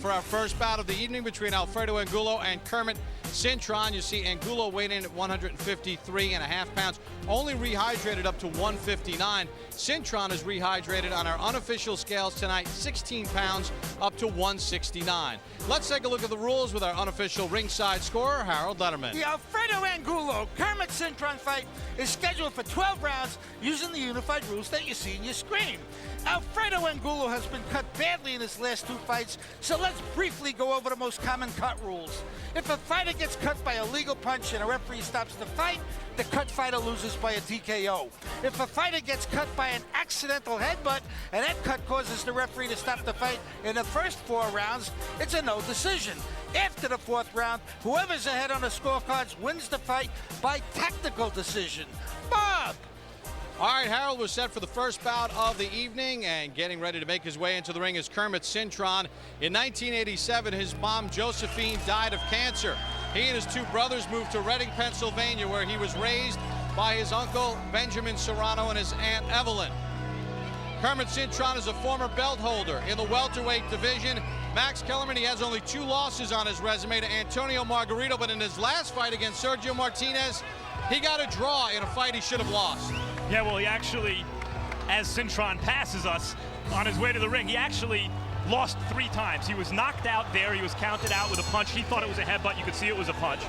for our first bout of the evening between Alfredo Angulo and Kermit Cintron. You see Angulo weighed in at 153.5 pounds, only rehydrated up to 159. Cintron is rehydrated on our unofficial scales tonight, 16 pounds up to 169. Let's take a look at the rules with our unofficial ringside scorer, Harold Letterman. The Alfredo Angulo Kermit Cintron fight is scheduled for 12 rounds using the unified rules that you see on your screen. Alfredo Angulo has been cut badly in his last 2 fights, so let's briefly go over the most common cut rules. If a fighter gets cut by a legal punch and a referee stops the fight, the cut fighter loses by a TKO. If a fighter gets cut by an accidental headbutt and that cut causes the referee to stop the fight in the first 4 rounds, it's a no decision. After the 4th round, whoever's ahead on the scorecards wins the fight by technical decision. Bob! All right, Harold was set for the first bout of the evening, and getting ready to make his way into the ring is Kermit Cintron. In 1987, his mom, Josephine, died of cancer. He and his 2 brothers moved to Reading, Pennsylvania, where he was raised by his uncle, Benjamin Serrano, and his aunt, Evelyn. Kermit Cintron is a former belt holder in the welterweight division. Max Kellerman, he has only 2 losses on his resume to Antonio Margarito, but in his last fight against Sergio Martinez, he got a draw in a fight he should have lost. Yeah, well, he actually, as Cintron passes us on his way to the ring, he actually lost 3 times. He was knocked out there. He was counted out with a punch. He thought it was a headbutt. You could see it was a punch.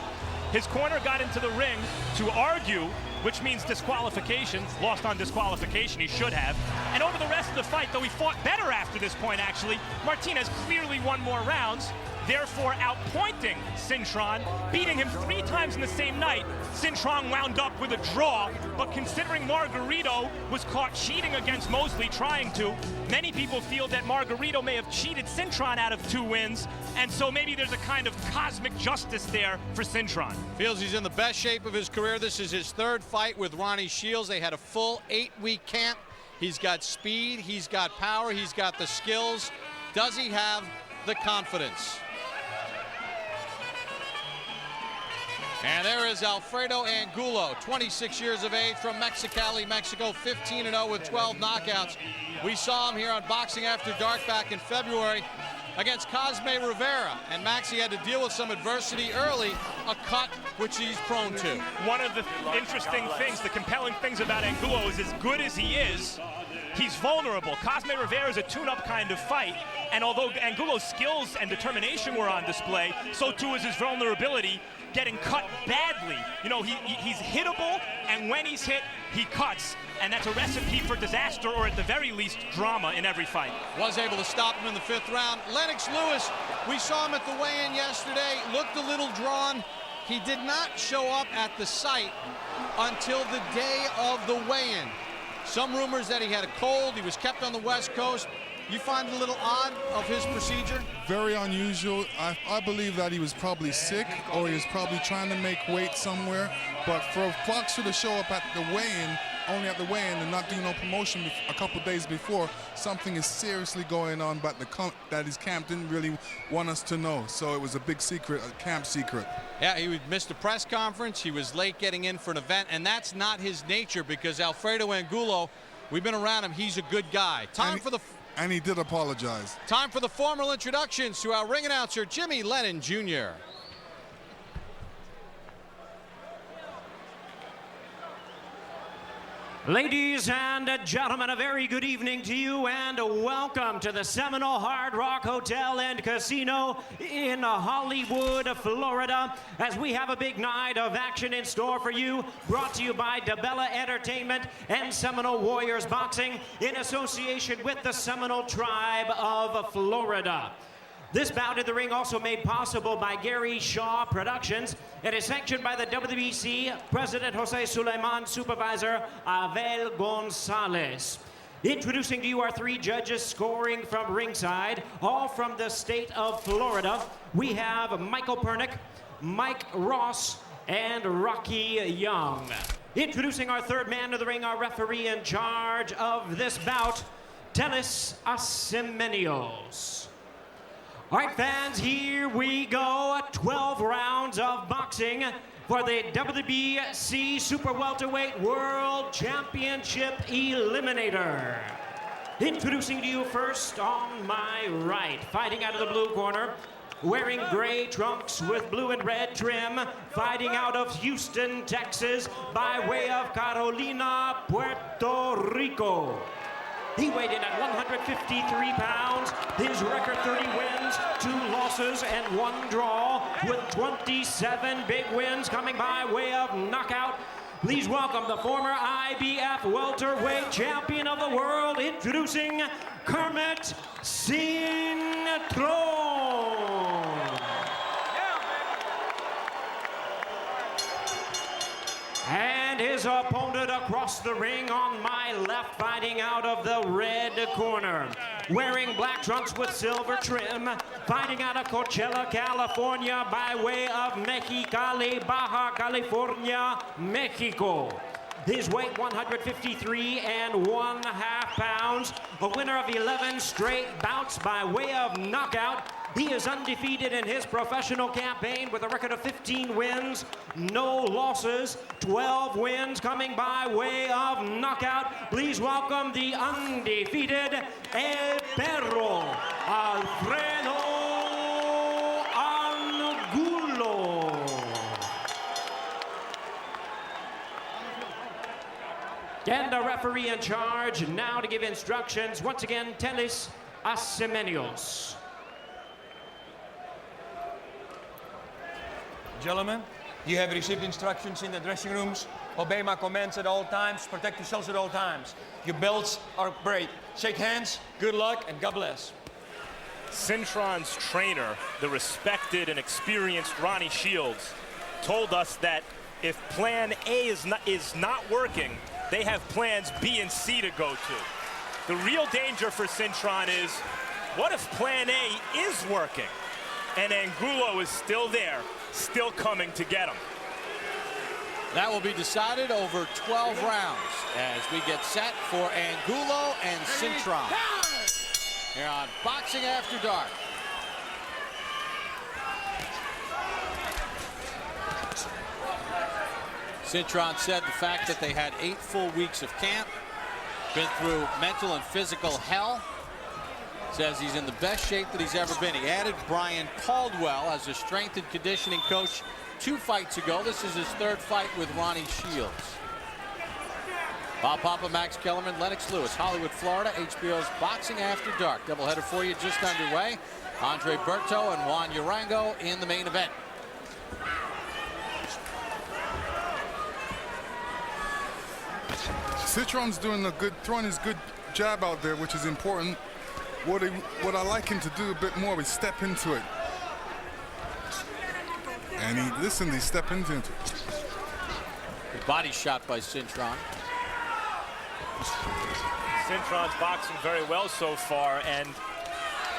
His corner got into the ring to argue, which means disqualification. Lost on disqualification, he should have. And over the rest of the fight, though he fought better after this point, actually, Martinez clearly won more rounds, therefore outpointing Cintron, beating him 3 times in the same night. Cintron wound up with a draw, but considering Margarito was caught cheating against Mosley, trying to, many people feel that Margarito may have cheated Cintron out of 2 wins, and so maybe there's a kind of cosmic justice there for Cintron. Feels he's in the best shape of his career. This is his 3rd fight with Ronnie Shields. They had a full 8-week camp. He's got speed, he's got power, he's got the skills. Does he have the confidence? And there is Alfredo Angulo, 26 years of age, from Mexicali, Mexico, 15-0 with 12 knockouts. We saw him here on Boxing After Dark back in February against Cosme Rivera, and Maxie had to deal with some adversity early, a cut which he's prone to. One of the interesting things, the compelling things about Angulo is, as good as he is, he's vulnerable. Cosme Rivera is a tune-up kind of fight, and although Angulo's skills and determination were on display, so too is his vulnerability, getting cut badly. You know, he's hittable, and when he's hit, he cuts, and that's a recipe for disaster, or at the very least, drama in every fight. Was able to stop him in the 5th round. Lennox Lewis, we saw him at the weigh-in yesterday, looked a little drawn. He did not show up at the site until the day of the weigh-in. Some rumors that he had a cold, he was kept on the West Coast. You find it a little odd of his procedure? Very unusual. I believe that he was probably sick, or he was probably trying to make weight somewhere. But for a boxer to show up at the weigh-in, only at the weigh-in, and not do no promotion a couple days before, something is seriously going on, but that his camp didn't really want us to know. So it was a big secret, a camp secret. Yeah, he missed a press conference. He was late getting in for an event, and that's not his nature, because Alfredo Angulo, we've been around him, he's a good guy. And he did apologize. Time for the formal introductions to our ring announcer, Jimmy Lennon Jr. Ladies and gentlemen, a very good evening to you, and welcome to the Seminole Hard Rock Hotel and Casino in Hollywood, Florida, as we have a big night of action in store for you, brought to you by DeBella Entertainment and Seminole Warriors Boxing in association with the Seminole Tribe of Florida. This bout in the ring also made possible by Gary Shaw Productions. It is sanctioned by the WBC, President Jose Suleiman, Supervisor Abel Gonzalez. Introducing to you our 3 judges scoring from ringside, all from the state of Florida. We have Michael Pernick, Mike Ross, and Rocky Young. Introducing our 3rd man to the ring, our referee in charge of this bout, Telis Asimenios. All right, fans, here we go. 12 rounds of boxing for the WBC Super Welterweight World Championship Eliminator. Introducing to you first on my right, fighting out of the blue corner, wearing gray trunks with blue and red trim, fighting out of Houston, Texas, by way of Carolina, Puerto Rico. He weighed in at 153 pounds. His record 30 wins, 2 losses, and 1 draw, with 27 big wins coming by way of knockout. Please welcome the former IBF welterweight champion of the world, introducing Kermit Cintron. And his opponent across the ring on my left, fighting out of the red corner, wearing black trunks with silver trim, fighting out of Coachella, California, by way of Mexicali, Baja California, Mexico. His weight 153 and 1/2 pounds, a winner of 11 straight bouts by way of knockout. He is undefeated in his professional campaign with a record of 15 wins, no losses, 12 wins coming by way of knockout. Please welcome the undefeated El Perro, Alfredo Angulo. And the referee in charge now to give instructions, once again, Telis Asemenios. Gentlemen, you have received instructions in the dressing rooms. Obey my commands at all times. Protect yourselves at all times. Your belts are great. Shake hands. Good luck and God bless. Cintron's trainer, the respected and experienced Ronnie Shields, told us that if plan A is not working, they have plans B and C to go to. The real danger for Cintron is, what if plan A is working and Angulo is still there, still coming to get him? That will be decided over 12 rounds as we get set for Angulo and Cintron here on Boxing After Dark. Cintron said the fact that they had 8 full weeks of camp, been through mental and physical hell, says he's in the best shape that he's ever been. He added Brian Caldwell as a strength and conditioning coach 2 fights ago. This is his 3rd fight with Ronnie Shields. Bob Papa, Max Kellerman, Lennox Lewis, Hollywood, Florida, HBO's Boxing After Dark. Doubleheader for you just underway. Andre Berto and Juan Urango in the main event. Cintron's doing throwing his good jab out there, which is important. What I like him to do a bit more is step into it. And he stepped into it. Body shot by Cintron. Cintron's boxing very well so far, and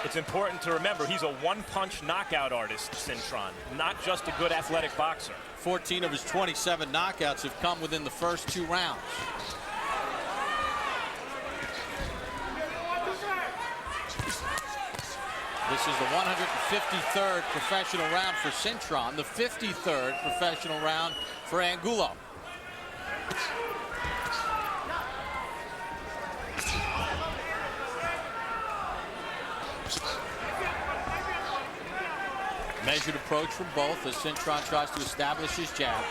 it's important to remember he's a one-punch knockout artist, Cintron, not just a good athletic boxer. 14 of his 27 knockouts have come within the first 2 rounds. This is the 153rd professional round for Cintron, the 53rd professional round for Angulo. Measured approach from both as Cintron tries to establish his jab.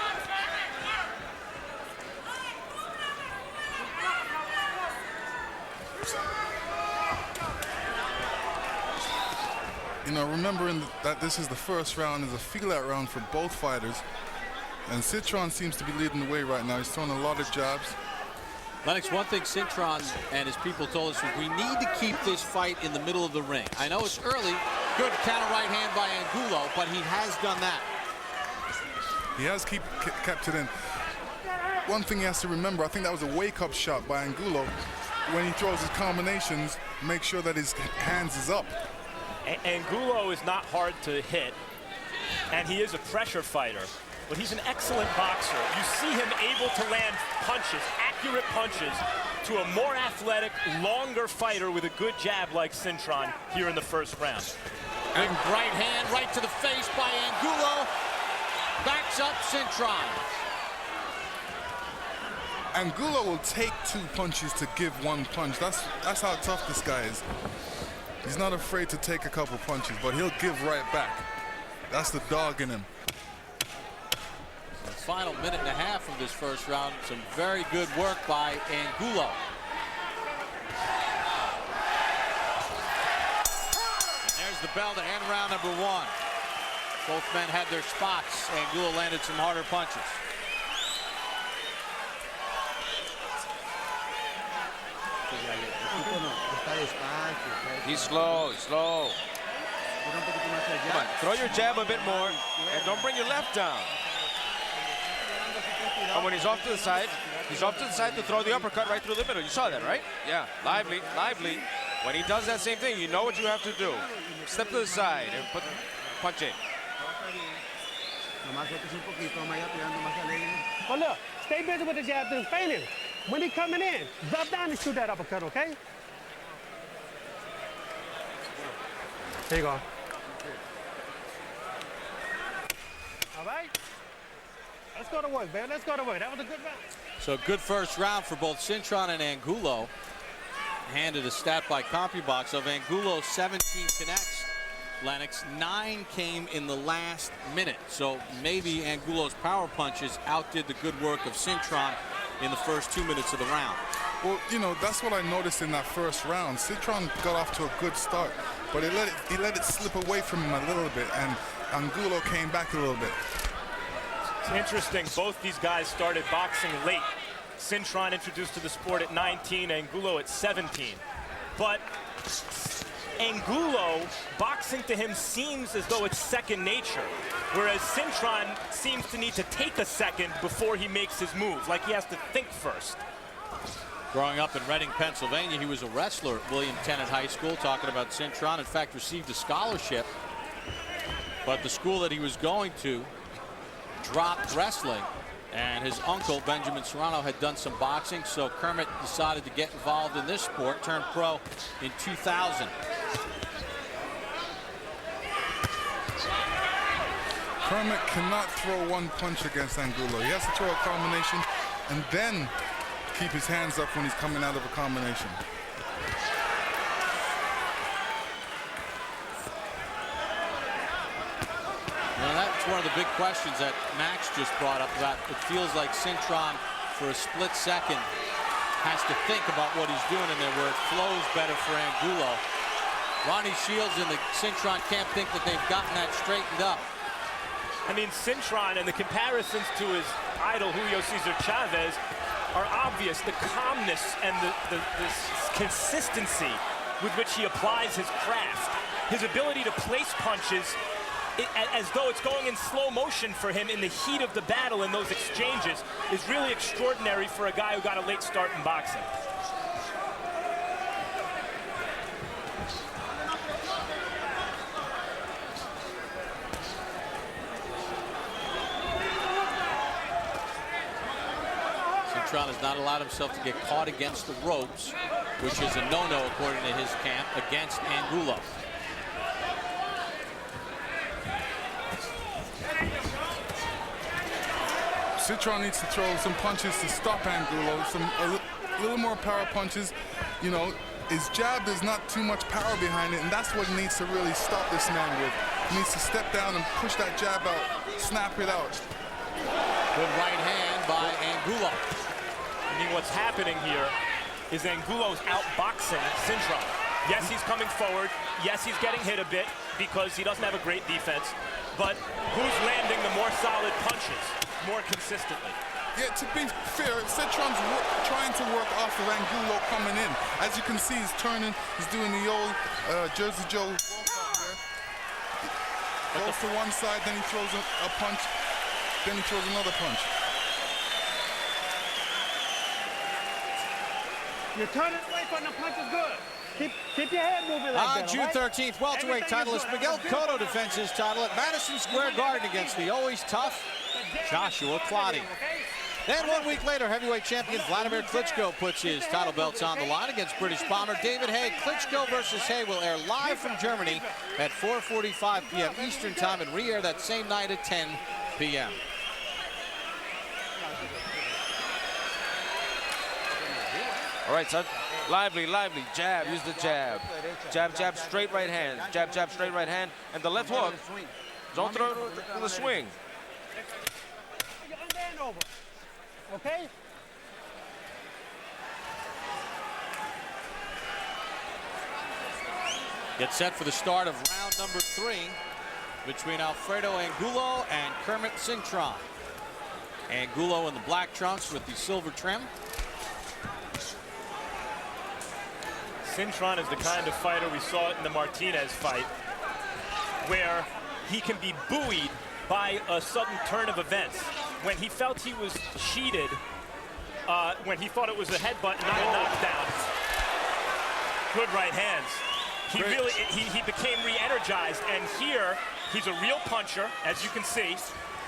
You know, remembering that this is the first round, is a feel-out round for both fighters. And Cintron seems to be leading the way right now. He's throwing a lot of jabs. Lennox, one thing Cintron and his people told us was we need to keep this fight in the middle of the ring. I know it's early. Good counter right hand by Angulo, but he has done that. He has kept it in. One thing he has to remember, I think that was a wake-up shot by Angulo. When he throws his combinations, make sure that his hands is up. Angulo is not hard to hit, and he is a pressure fighter, but he's an excellent boxer. You see him able to land punches, accurate punches, to a more athletic, longer fighter with a good jab like Cintron here in the first round. Big right hand right to the face by Angulo. Backs up Cintron. Angulo will take 2 punches to give 1 punch. That's how tough this guy is. He's not afraid to take a couple punches, but he'll give right back. That's the dog in him. The final minute and a half of this first round, some very good work by Angulo. And there's the bell to end round number 1. Both men had their spots. Angulo landed some harder punches. He's slow, slow. Come on, throw your jab a bit more, and don't bring your left down. And when he's off to the side to throw the uppercut right through the middle. You saw that, right? Yeah, lively, lively. When he does that same thing, you know what you have to do. Step to the side and punch in. Oh, look, stay busy with the jab and feigning. When he coming in, drop down and shoot that uppercut, okay? There you go. All right? Let's go to work, man. Let's go to work. That was a good round. So good first round for both Cintron and Angulo. Handed a stat by CompuBox of Angulo 17 connects. Lennox, 9 came in the last minute. So maybe Angulo's power punches outdid the good work of Cintron in the first 2 minutes of the round. Well, you know, that's what I noticed in that first round. Cintron got off to a good start, but he let it slip away from him a little bit, and Angulo came back a little bit. It's interesting, both these guys started boxing late. Cintron introduced to the sport at 19, Angulo at 17. But Angulo, boxing to him seems as though it's second nature, whereas Cintron seems to need to take a second before he makes his moves, like he has to think first. Growing up in Reading, Pennsylvania, he was a wrestler at William Tennant High School. Talking about Cintron, in fact, received a scholarship, but the school that he was going to dropped wrestling, and his uncle Benjamin Serrano had done some boxing, so Kermit decided to get involved in this sport, turned pro in 2000. Kermit cannot throw 1 punch against Angulo. He has to throw a combination and then keep his hands up when he's coming out of a combination. Now that's one of the big questions that Max just brought up about. It feels like Cintron, for a split second, has to think about what he's doing in there, where it flows better for Angulo. Ronnie Shields and the Cintron camp think that they've gotten that straightened up. I mean, Cintron and the comparisons to his idol, Julio Cesar Chavez, are obvious. The calmness and the consistency with which he applies his craft. His ability to place punches as though it's going in slow motion for him in the heat of the battle in those exchanges is really extraordinary for a guy who got a late start in boxing. Cintron has not allowed himself to get caught against the ropes, which is a no-no according to his camp, against Angulo. Cintron needs to throw some punches to stop Angulo, a little more power punches. You know, his jab, there's not too much power behind it, and that's what he needs to really stop this man with. He needs to step down and push that jab out, snap it out. Good right hand by Angulo. I mean, what's happening here is Angulo's outboxing Cintron. Yes, he's coming forward. Yes, he's getting hit a bit because he doesn't have a great defense. But who's landing the more solid punches more consistently? Yeah, to be fair, Cintron's trying to work off of Angulo coming in. As you can see, he's turning, he's doing the old Jersey Joe walkout there. Goes to one side, then he throws a punch, then he throws another punch. You're turning away from the punch is good. Keep your head moving like that, On June 13th, welterweight titleist Miguel Cotto defends his title at Madison Square Garden against the always tough Joshua Clottey. Then 1 week later, heavyweight champion Vladimir Klitschko puts his title belts on the line against British bomber David Haye. Klitschko versus Haye will air live from Germany at 4:45 p.m. Eastern Time and re-air that same night at 10 p.m. All right, son. Lively, lively. Jab, use the jab. Jab, jab, straight right hand. Jab, jab, straight right hand. And the left hook. Don't throw it in the swing. Over. Okay? Get set for the start of round number 3 between Alfredo Angulo and Kermit Cintron. Angulo in the black trunks with the silver trim. Cintron is the kind of fighter we saw in the Martinez fight, where he can be buoyed by a sudden turn of events. When he felt he was cheated, when he thought it was a headbutt, not a knockdown. Good right hands. He became re-energized, and here he's a real puncher, as you can see,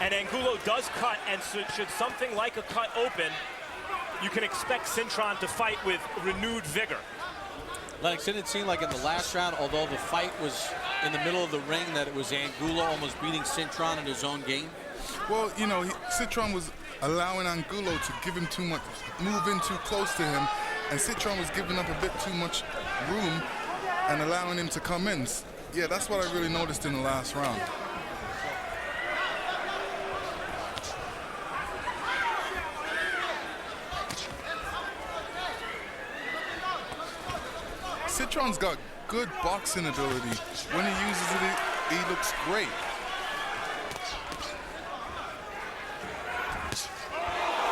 and Angulo does cut, and should something like a cut open, you can expect Cintron to fight with renewed vigor. Lennox, didn't it seem like in the last round, although the fight was in the middle of the ring, that it was Angulo almost beating Cintron in his own game? Well, you know, Cintron was allowing Angulo to give him too much, move in too close to him, and Cintron was giving up a bit too much room and allowing him to come in. Yeah, that's what I really noticed in the last round. Cintron's got good boxing ability. When he uses it, he looks great.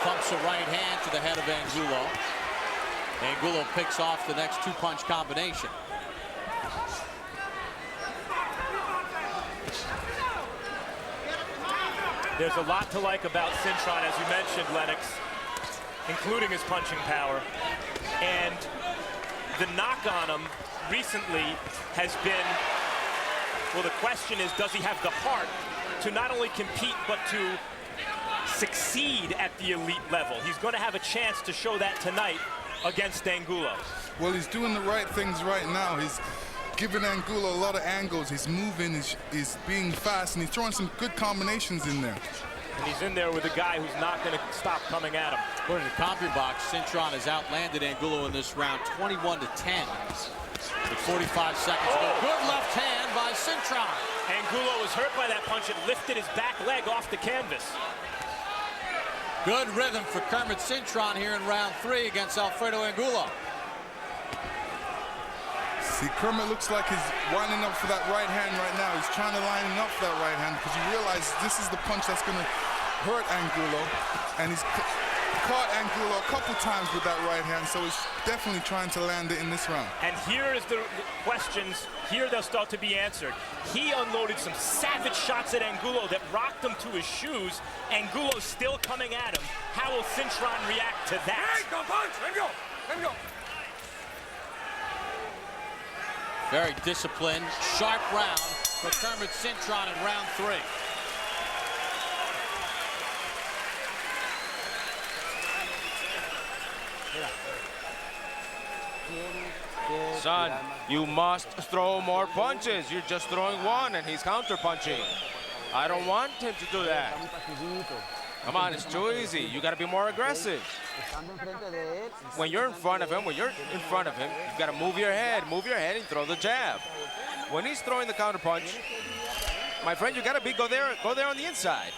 Pumps a right hand to the head of Angulo. Angulo picks off the next two-punch combination. There's a lot to like about Cintron, as you mentioned, Lennox, including his punching power. And the knock on him recently has been, well, the question is, does he have the heart to not only compete, but to succeed at the elite level? He's going to have a chance to show that tonight against Angulo. Well, he's doing the right things right now. He's giving Angulo a lot of angles. He's moving, he's being fast, and he's throwing some good combinations in there. And he's in there with a guy who's not going to stop coming at him. According to CompuBox, Cintron has outlanded Angulo in this round 21-10 with 45 seconds to go. Good left hand by Cintron. Angulo was hurt by that punch. It lifted his back leg off the canvas. Good rhythm for Kermit Cintron here in round 3 against Alfredo Angulo. See, Kermit looks like he's winding up for that right hand right now. He's trying to line up for that right hand because he realizes this is the punch that's going to hurt Angulo. And he's caught Angulo a couple times with that right hand, so he's definitely trying to land it in this round. And here is the questions. Here they'll start to be answered. He unloaded some savage shots at Angulo that rocked him to his shoes. Angulo's still coming at him. How will Cintron react to that? Hey, go punch! Let go! Let go! Very disciplined, sharp round for Kermit Cintron in round 3. Son, you must throw more punches. You're just throwing one, and he's counter-punching. I don't want him to do that. Come on, it's too easy. You got to be more aggressive. When you're in front of him, you've got to move your head and throw the jab. When he's throwing the counter punch, my friend, you got to go there on the inside.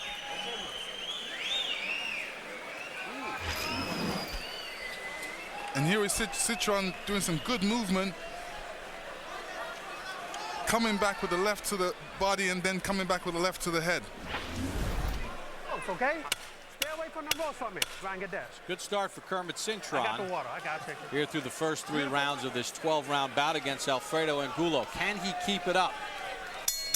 And here is Cintron doing some good movement, coming back with the left to the body and then coming back with the left to the head. Oh, it's okay? Stay away from the ropes from me. Try and get that. Good start for Kermit Cintron. I got the water. I got to take it. Here through the first 3 rounds of this 12-round bout against Alfredo Angulo. Can he keep it up?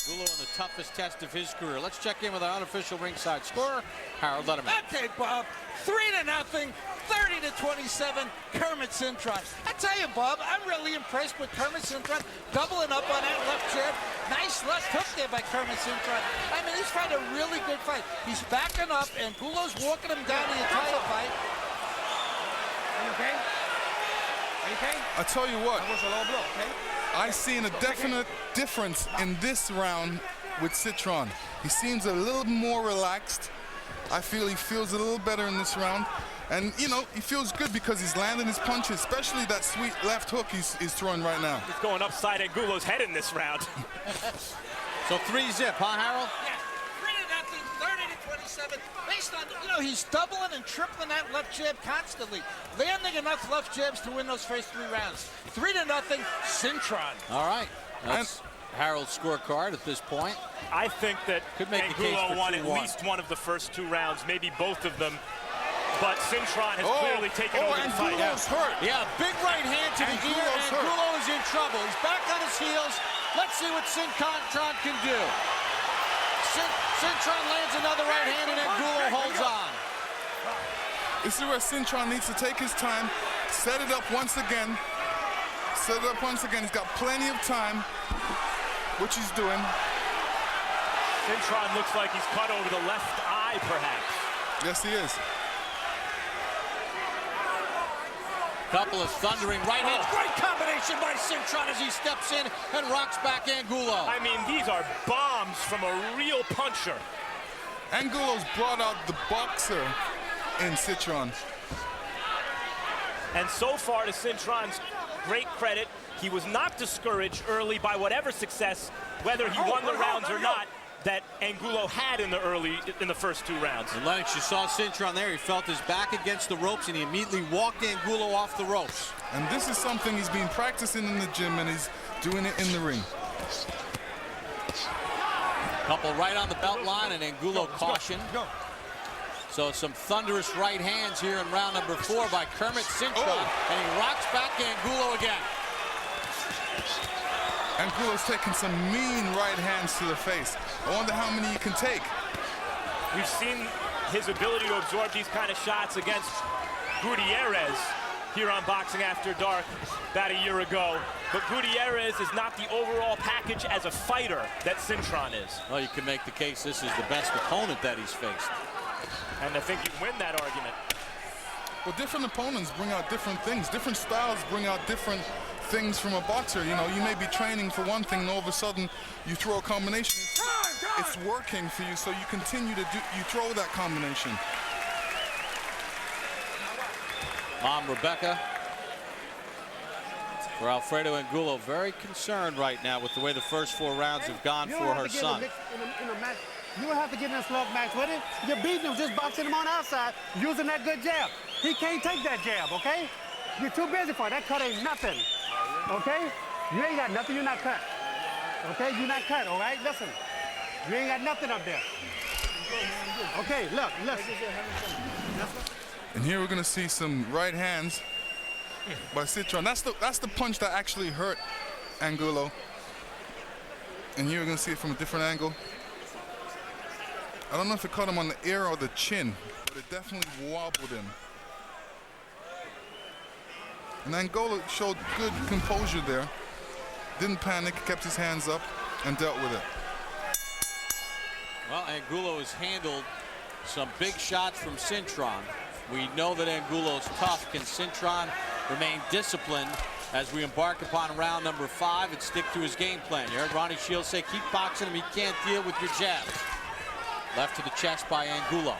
Angulo in the toughest test of his career. Let's check in with our unofficial ringside scorer, Harold Letterman. Okay, Bob. 3-0, 30-27, Kermit Cintron. I tell you, Bob, I'm really impressed with Kermit Cintron doubling up on that left jab. Nice left hook there by Kermit Cintron. I mean, he's fighting a really good fight. He's backing up, and Angulo's walking him down the entire fight. Are you okay? Are you okay? I tell you what, That was a low blow, okay? I seen a definite difference in this round with Cintron. He seems a little more relaxed. I feel he feels a little better in this round. And, you know, he feels good because he's landing his punches, especially that sweet left hook he's throwing right now. He's going upside Angulo's head in this round. So 3-zip, huh, Harold? Yeah, 3-0, 30-27. Based on, you know, he's doubling and tripling that left jab constantly, landing enough left jabs to win those first 3 rounds. 3-0, Cintron. All right. That's Harold's scorecard at this point. I think that Could make Angulo won at least one of the first 2 rounds, maybe both of them. But Cintron has clearly taken over the fight. Angulo's hurt. Yeah, big right hand to the ear. Angulo is in trouble. He's back on his heels. Let's see what Cintron can do. Cintron lands another right hand, and Angulo holds on. This is where Cintron needs to take his time, set it up once again. Set it up once again. He's got plenty of time, which he's doing. Cintron looks like he's cut over the left eye, perhaps. Yes, he is. Couple of thundering right hands. Great combination by Cintron as he steps in and rocks back Angulo. I mean, these are bombs from a real puncher. Angulo's brought out the boxer in Cintron. And so far, to Cintron's great credit, he was not discouraged early by whatever success, whether he won the rounds or not, that Angulo had in the first 2 rounds. And Lennox, you saw Cintron there. He felt his back against the ropes, and he immediately walked Angulo off the ropes. And this is something he's been practicing in the gym, and he's doing it in the ring. Couple right on the belt line, and Angulo caution. So some thunderous right hands here in round number 4 by Kermit Cintron, and he rocks back Angulo again. Angulo's taking some mean right hands to the face. I wonder how many he can take. We've seen his ability to absorb these kind of shots against Gutierrez here on Boxing After Dark about a year ago. But Gutierrez is not the overall package as a fighter that Cintron is. Well, you can make the case this is the best opponent that he's faced. And I think you win that argument. Well, different opponents bring out different things. Different styles bring out different things from a boxer. You know, you may be training for one thing, and all of a sudden you throw a combination. It's working for you, so you continue to you throw that combination. Mom Rebecca, for Alfredo Angulo, very concerned right now with the way the first 4 rounds have gone for her son. You don't have to get in a slug match with him. You're beating him, just boxing him on the outside, using that good jab. He can't take that jab, okay? You're too busy for it. That cut ain't nothing, okay? You ain't got nothing, you're not cut. Okay, you're not cut, all right? Listen, you ain't got nothing up there. Okay, look. And here we're gonna see some right hands by Cintron. That's the punch that actually hurt Angulo. And here we're gonna see it from a different angle. I don't know if it caught him on the ear or the chin, but it definitely wobbled him. And Angulo showed good composure there. Didn't panic, kept his hands up, and dealt with it. Well, Angulo has handled some big shots from Cintron. We know that Angulo's tough. Can Cintron remain disciplined as we embark upon round number 5 and stick to his game plan? You heard Ronnie Shields say, keep boxing him, he can't deal with your jabs. Left to the chest by Angulo.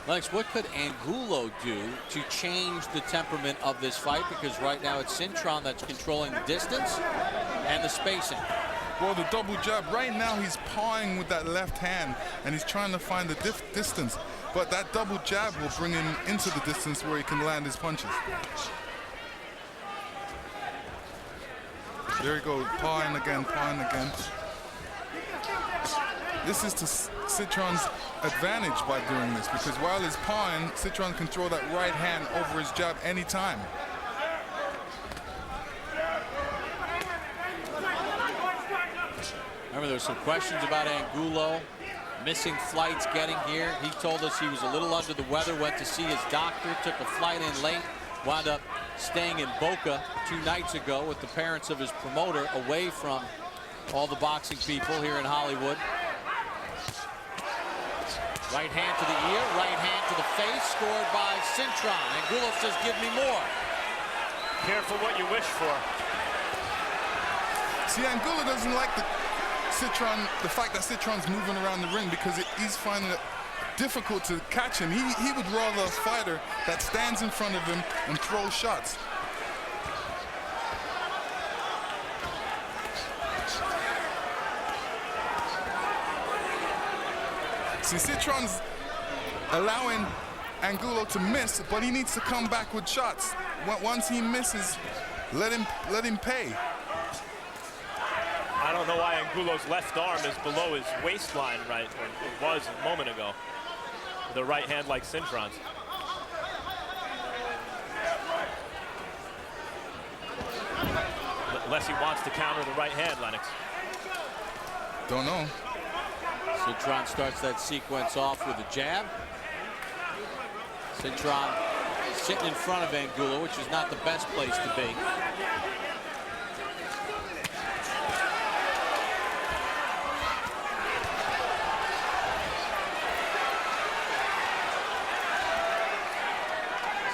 Lennox, what could Angulo do to change the temperament of this fight? Because right now it's Cintron that's controlling the distance and the spacing. Well, the double jab, right now he's pawing with that left hand and he's trying to find the distance. But that double jab will bring him into the distance where he can land his punches. There he goes, pawing again, pawing again. This is to Cintron's advantage by doing this, because while he's pawing, Cintron can throw that right hand over his jab anytime. Remember, there were some questions about Angulo, missing flights getting here. He told us he was a little under the weather, went to see his doctor, took a flight in late, wound up staying in Boca 2 nights ago with the parents of his promoter, away from all the boxing people here in Hollywood. Right hand to the ear, right hand to the face, scored by Cintron. Angulo says, give me more. Careful what you wish for. See, Angulo doesn't like Cintron, the fact that Cintron's moving around the ring because he's finding it difficult to catch him. He would rather a fighter that stands in front of him and throws shots. See, Cintron's allowing Angulo to miss, but he needs to come back with shots. Once he misses, let him pay. I don't know why Angulo's left arm is below his waistline, right? Or it was a moment ago. The right hand like Cintron's. Unless he wants to counter the right hand, Lennox. Don't know. Cintron starts that sequence off with a jab. Cintron sitting in front of Angulo, which is not the best place to be.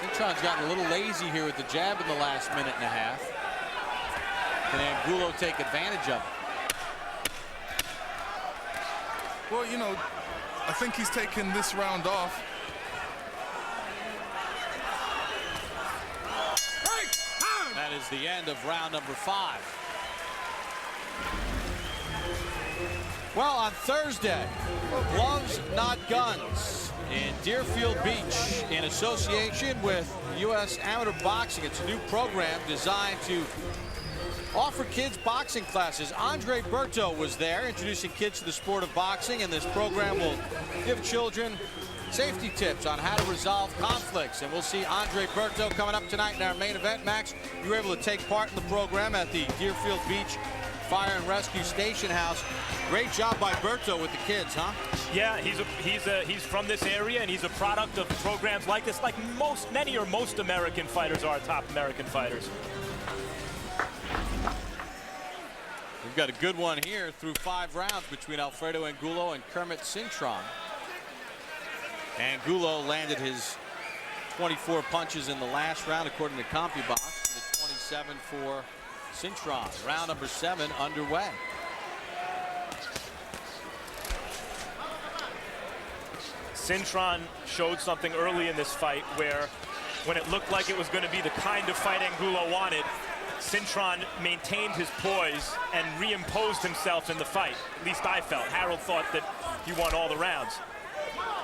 Cintron's gotten a little lazy here with the jab in the last minute and a half. Can Angulo take advantage of it? Well, you know, I think he's taking this round off. That is the end of round number 5. Well, on Thursday, Gloves Not Guns in Deerfield Beach in association with U.S. Amateur Boxing. It's a new program designed to offer kids boxing classes. Andre Berto was there introducing kids to the sport of boxing, and this program will give children safety tips on how to resolve conflicts. And we'll see Andre Berto coming up tonight in our main event. Max, you were able to take part in the program at the Deerfield Beach Fire and Rescue Station House. Great job by Berto with the kids, huh? Yeah, he's from this area, and he's a product of programs like this, like many or most American fighters are top American fighters. We've got a good one here through 5 rounds between Alfredo Angulo and Kermit Cintron. Angulo landed his 24 punches in the last round, according to CompuBox, the 27 for Cintron. Round number 7 underway. Cintron showed something early in this fight where, when it looked like it was going to be the kind of fight Angulo wanted, Cintron maintained his poise and reimposed himself in the fight. At least I felt. Harold thought that he won all the rounds.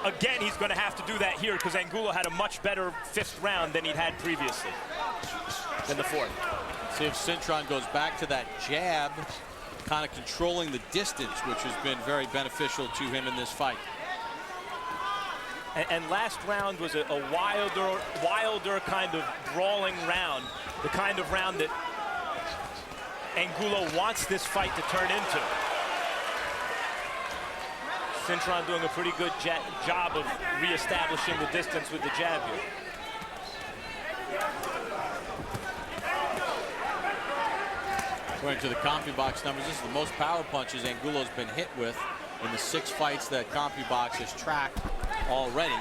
Again, he's going to have to do that here because Angulo had a much better 5th round than he'd had previously in the 4th. See if Cintron goes back to that jab, kind of controlling the distance, which has been very beneficial to him in this fight. And last round was a wilder kind of brawling round, the kind of round that Angulo wants this fight to turn into. Cintron doing a pretty good job of reestablishing the distance with the jab here. According to the CompuBox numbers, this is the most power punches Angulo's been hit with in the 6 fights that CompuBox has tracked already.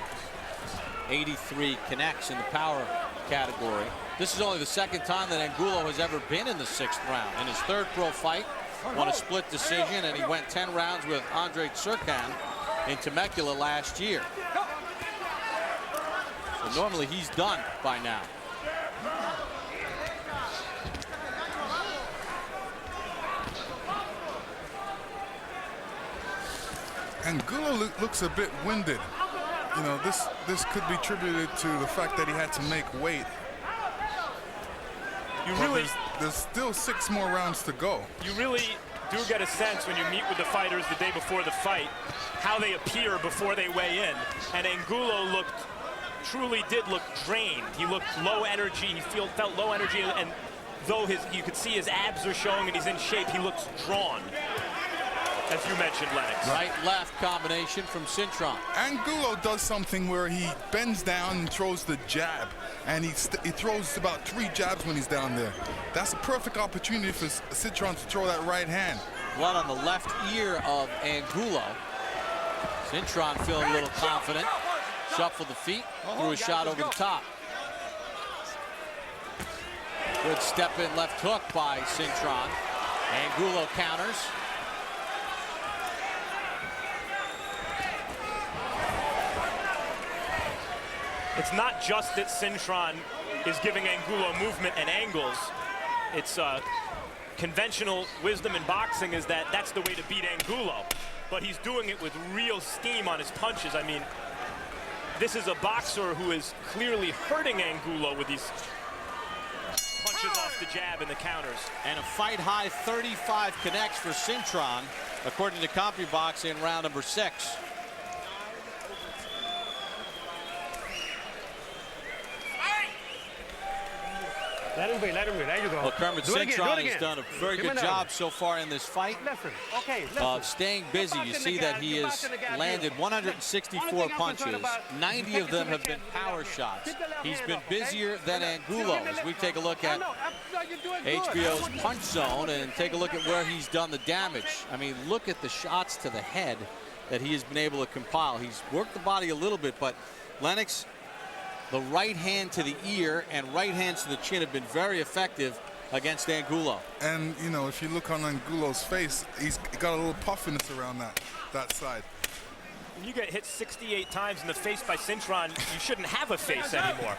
83 connects in the power category. This is only the 2nd time that Angulo has ever been in the 6th round. In his 3rd pro fight, won a split decision, and he went 10 rounds with Andre Cintron in Temecula last year. So normally he's done by now. Angulo looks a bit winded. You know, this could be attributed to the fact that he had to make weight. There's still 6 more rounds to go. You really do get a sense when you meet with the fighters the day before the fight how they appear before they weigh in. And Angulo truly did look drained. He looked low energy. He felt low energy, and though you could see his abs are showing and he's in shape, he looks drawn. As you mentioned, Lennox. Right-left combination from Cintron. Angulo does something where he bends down and throws the jab, and he throws about 3 jabs when he's down there. That's a perfect opportunity for Cintron to throw that right hand. Blood on the left ear of Angulo. Cintron feeling a little confident. Shuffled the feet, threw a shot over the top. Good step-in left hook by Cintron. Angulo counters. it's not just that Cintron is giving Angulo movement and angles. It's conventional wisdom in boxing is that that's the way to beat Angulo. But he's doing it with real steam on his punches. I mean, this is a boxer who is clearly hurting Angulo with these punches off the jab and the counters. And a fight-high 35 connects for Cintron, according to CompuBox in round number 6. Let him be, let him be. There you go. Well, Kermit Cintron has done a very good job so far in this fight. Listen, okay, Of staying busy. You see that he has landed 164 punches. 90 of them have been power shots. He's been busier than Angulo. As we take a look at HBO's Punch Zone and take a look at where he's done the damage. I mean, look at the shots to the head that he has been able to compile. He's worked the body a little bit, but Lennox, the right hand to the ear and right hands to the chin have been very effective against Angulo. And, you know, if you look on Angulo's face, he's got a little puffiness around that side. When you get hit 68 times in the face by Cintron, you shouldn't have a face anymore.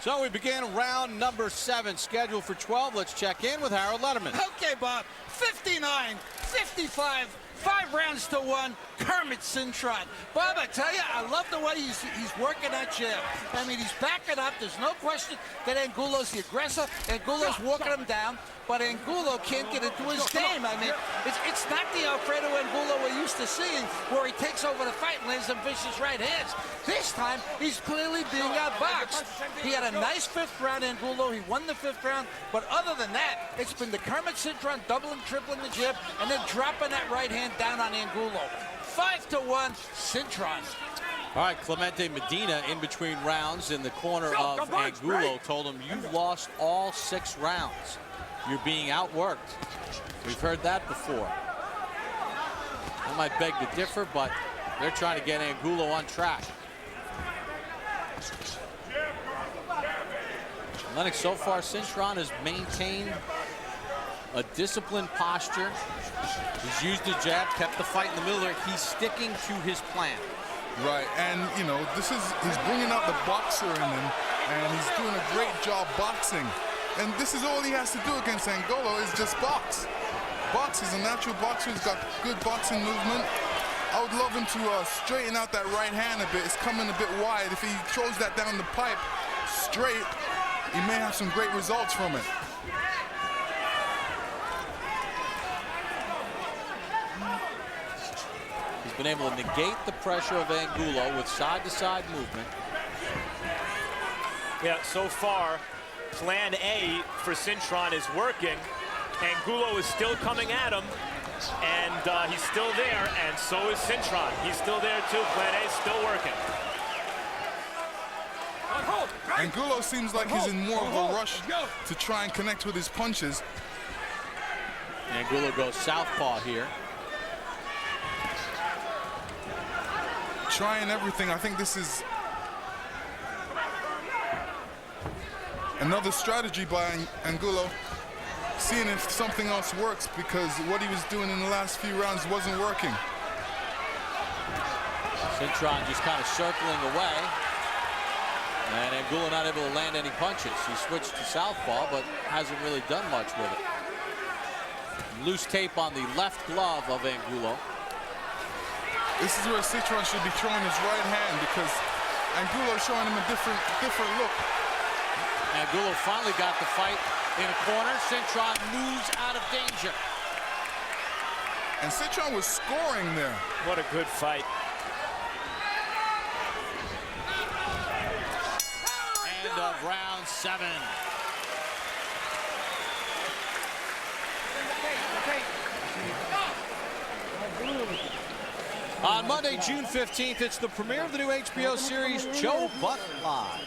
So we begin round number 7, scheduled for 12. Let's check in with Harold Letterman. Okay, Bob. 59, 55, 5 rounds to 1. Kermit Cintron. Bob, I tell you, I love the way he's working that jab. I mean, he's backing up. There's no question that Angulo's the aggressor. Angulo's walking him down, but Angulo can't get into his game. I mean, it's not the Alfredo Angulo we're used to seeing, where he takes over the fight and lands some vicious right hands. This time, he's clearly being outboxed. He had a nice 5th round, Angulo. He won the 5th round, but other than that, it's been the Kermit Cintron doubling, tripling the jab, and then dropping that right hand down on Angulo. 5-1, Cintron. All right, Clemente Medina in between rounds in the corner of Angulo told him, you've lost all 6 rounds. You're being outworked. We've heard that before. I might beg to differ, but they're trying to get Angulo on track. Lennox, so far, Cintron has maintained a disciplined posture. He's used the jab, kept the fight in the middle there. He's sticking to his plan. Right, and, you know, he's bringing out the boxer in him, and he's doing a great job boxing. And this is all he has to do against Angulo is just box. Box, he's a natural boxer. He's got good boxing movement. I would love him to straighten out that right hand a bit. It's coming a bit wide. If he throws that down the pipe straight, he may have some great results from it. He's been able to negate the pressure of Angulo with side-to-side movement. Yeah, so far, plan A for Cintron is working. Angulo is still coming at him, and he's still there, and so is Cintron. He's still there too. Plan A is still working. Angulo seems like he's in more of a rush to try and connect with his punches. Angulo goes southpaw here. Trying everything. I think this is another strategy by Angulo, seeing if something else works, because what he was doing in the last few rounds wasn't working. Cintron just kind of circling away, and Angulo not able to land any punches. He switched to southpaw, but hasn't really done much with it. Loose tape on the left glove of Angulo. This is where Cintron should be throwing his right hand, because Angulo is showing him a different look. Angulo finally got the fight in a corner. Cintron moves out of danger. And Cintron was scoring there. What a good fight. End of round 7. On Monday, June 15th, it's the premiere of the new HBO series, Joe Buck Live.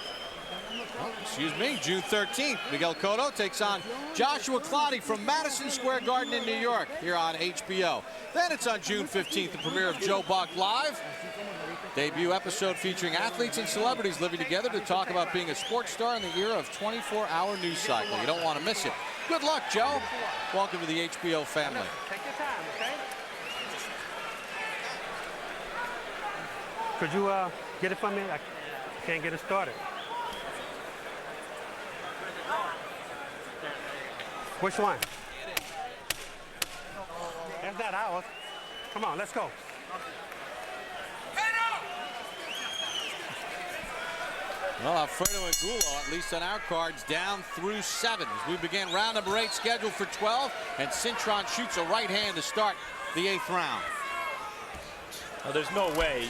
Oh, excuse me, June 13th, Miguel Cotto takes on Joshua Clottey from Madison Square Garden in New York here on HBO. Then it's on June 15th, the premiere of Joe Buck Live. Debut episode featuring athletes and celebrities living together to talk about being a sports star in the era of 24-hour news cycle. You don't want to miss it. Good luck, Joe. Welcome to the HBO family. Take your time, okay? Could you get it for me? I can't get it started. Which one? That's not ours. Come on, let's go. Well, Alfredo Angulo, at least on our cards, down through 7 as we begin round number 8, scheduled for 12, and Cintron shoots a right hand to start the 8th round. Well, there's no way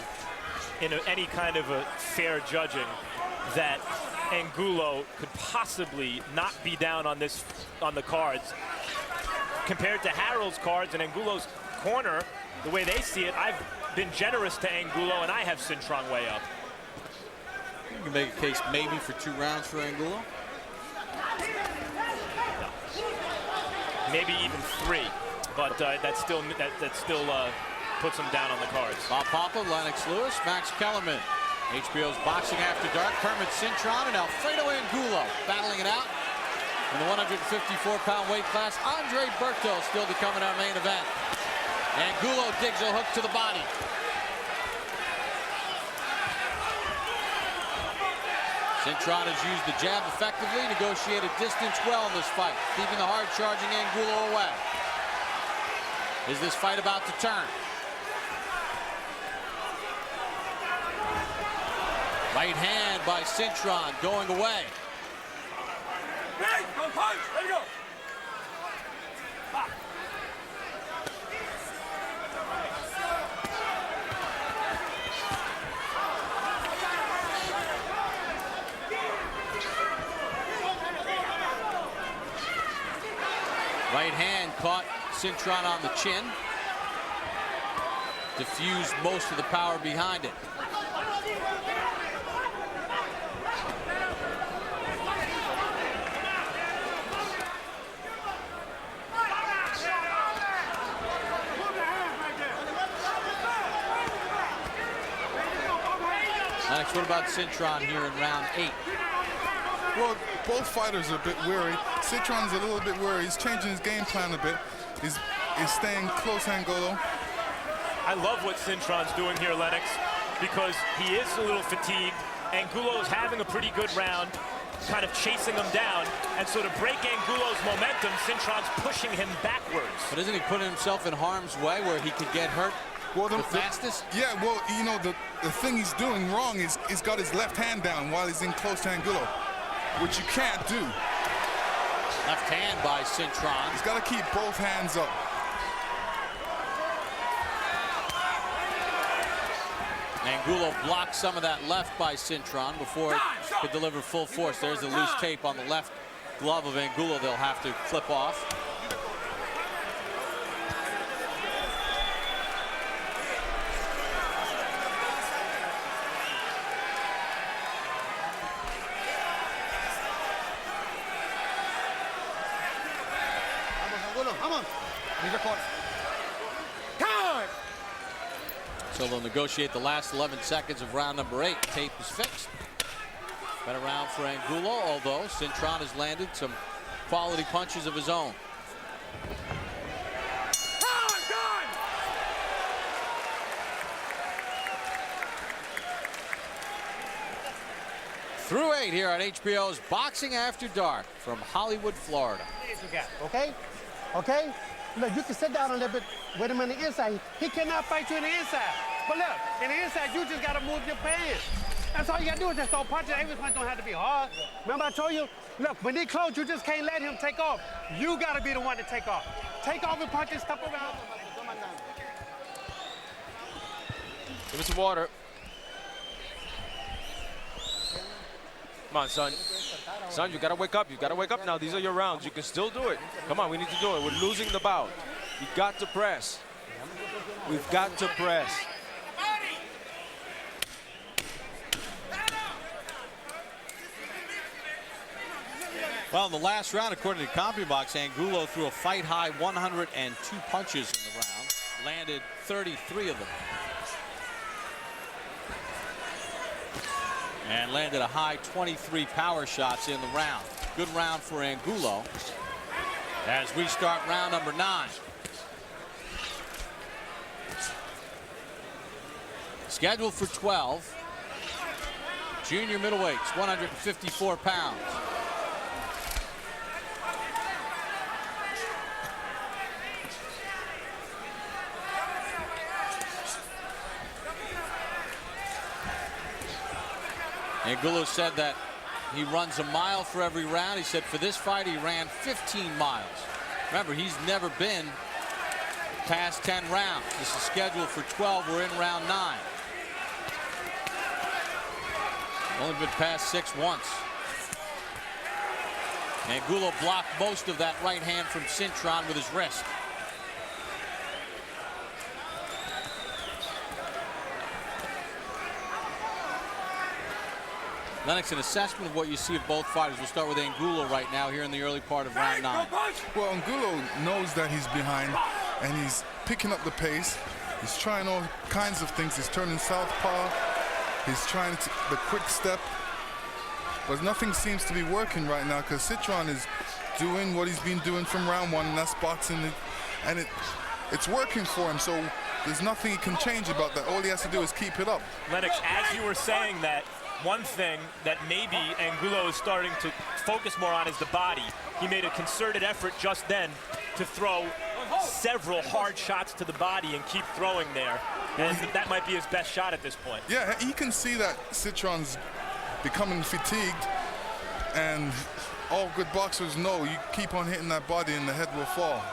in any kind of a fair judging that Angulo could possibly not be down on the cards. Compared to Harold's cards and Angulo's corner, the way they see it, I've been generous to Angulo, and I have Cintron way up. You can make a case maybe for 2 rounds for Angulo. Maybe even 3, but that still puts him down on the cards. Bob Papa, Lennox Lewis, Max Kellerman. HBO's Boxing After Dark, Kermit Cintron and Alfredo Angulo battling it out. In the 154-pound weight class, Andre Berto still to come in our main event. Angulo digs a hook to the body. Cintron has used the jab effectively, negotiated distance well in this fight, keeping the hard-charging Angulo away. Is this fight about to turn? Right hand by Cintron going away. Hey, go punch! Let it go! Right hand caught Cintron on the chin. Diffused most of the power behind it. Lennox, what about Cintron here in round 8? Well, both fighters are a bit weary. Cintron's a little bit weary. He's changing his game plan a bit. He's staying close, Angulo. I love what Cintron's doing here, Lennox, because he is a little fatigued. Angulo's having a pretty good round, kind of chasing him down. And so to break Angulo's momentum, Cintron's pushing him backwards. But isn't he putting himself in harm's way where he could get hurt the fastest? Yeah, well, you know, the thing he's doing wrong is he's got his left hand down while he's in close to Angulo, which you can't do. Left hand by Cintron. He's got to keep both hands up. Angulo blocked some of that left by Cintron before it could deliver full force. There's the loose tape on the left glove of Angulo they'll have to clip off. So they'll negotiate the last 11 seconds of round number 8. Tape is fixed. Better round for Angulo, although Cintron has landed some quality punches of his own. Through 8 here on HBO's Boxing After Dark from Hollywood, Florida. Okay? Okay? Look, you can sit down a little bit with him on the inside. He cannot fight you in the inside. But look, in the inside, you just got to move your pants. That's all you got to do is just throw punches. Every punch don't have to be hard. Remember I told you? Look, when he close, you just can't let him take off. You got to be the one to take off. Take off and punch and step around. Give me some water. Come on, son. Son, you gotta wake up. You gotta wake up now. These are your rounds. You can still do it. Come on, we need to do it. We're losing the bout. You got to press. We've got to press. Well, in the last round, according to CompuBox, Angulo threw a fight-high 102 punches in the round, landed 33 of them. And landed a high 23 power shots in the round. Good round for Angulo as we start round number 9. Scheduled for 12. Junior middleweights, 154 pounds. Angulo said that he runs a mile for every round. He said for this fight he ran 15 miles. Remember, he's never been past 10 rounds. This is scheduled for 12. We're in round 9. Only been past 6 once. Angulo blocked most of that right hand from Cintron with his wrist. Lennox, an assessment of what you see of both fighters. We'll start with Angulo right now here in the early part of round 9. Well, Angulo knows that he's behind, and he's picking up the pace. He's trying all kinds of things. He's turning southpaw. He's trying the quick step. But nothing seems to be working right now because Cintron is doing what he's been doing from round 1, and that's boxing. And it's working for him, so there's nothing he can change about that. All he has to do is keep it up. Lennox, as you were saying that, one thing that maybe Angulo is starting to focus more on is the body. He made a concerted effort just then to throw several hard shots to the body and keep throwing there. And that might be his best shot at this point. Yeah, he can see that Cintron's becoming fatigued, and all good boxers know you keep on hitting that body and the head will fall.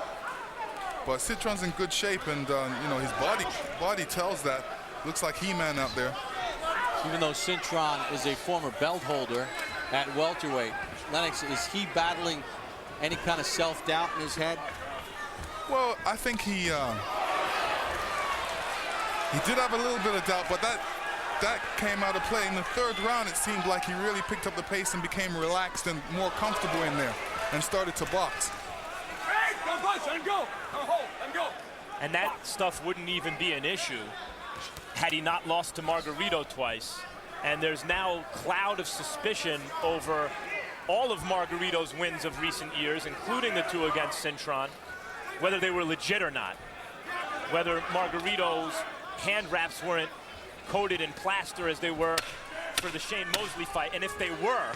But Cintron's in good shape, and you know, his body tells that. Looks like He-Man out there. Even though Cintron is a former belt holder at welterweight, Lennox, is he battling any kind of self-doubt in his head? Well, I think he did have a little bit of doubt, but that came out of play. In the 3rd round, it seemed like he really picked up the pace and became relaxed and more comfortable in there and started to box. Hey, go punch, let him go. Go hold, let him go. And that stuff wouldn't even be an issue had he not lost to Margarito twice. And there's now a cloud of suspicion over all of Margarito's wins of recent years, including the 2 against Cintron, whether they were legit or not. Whether Margarito's hand wraps weren't coated in plaster as they were for the Shane Mosley fight. And if they were,